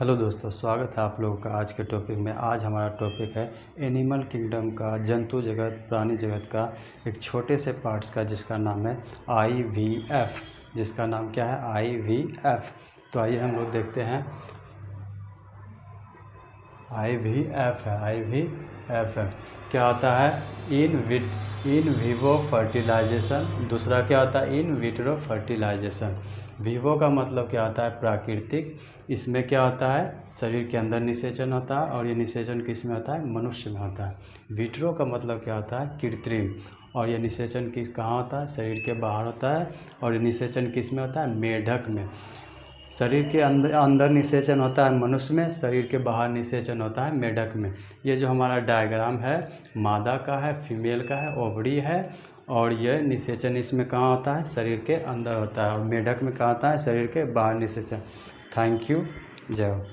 Hello दोस्तों, स्वागत है आप लोगों का आज के टॉपिक में। आज हमारा टॉपिक है एनिमल किंगडम का, जंतु जगत, प्राणी जगत का एक छोटे से पार्ट्स का, जिसका नाम है IVF। जिसका नाम क्या है? IVF। तो आइए हम लोग देखते हैं। IVF है, IVF है। क्या होता है? In vivo fertilisation. दूसरा क्या होता है? In vitro fertilisation. विवो का मतलब क्या होता है? प्राकृतिक। इसमें क्या होता है? शरीर के अंदर निषेचन होता है, और ये निषेचन किस में होता है? मनुष्य में होता है। विट्रो का मतलब क्या होता है? कृत्रिम। और ये निषेचन कहाँ होता है? शरीर के बाहर होता है। और ये निषेचन किस में होता है? मेढक में। शरीर के अंदर निषेचन होता है मनुष्य में, शरीर के बाहर निषेचन होता है मेढक में। ये जो हमारा डायग्राम है, मादा का है, फीमेल का है, ओवरी है। और ये निषेचन इसमें कहाँ होता है? शरीर के अंदर होता है। और मेढक में कहाँ होता है? शरीर के बाहर निषेचन। Thank you. जय हो।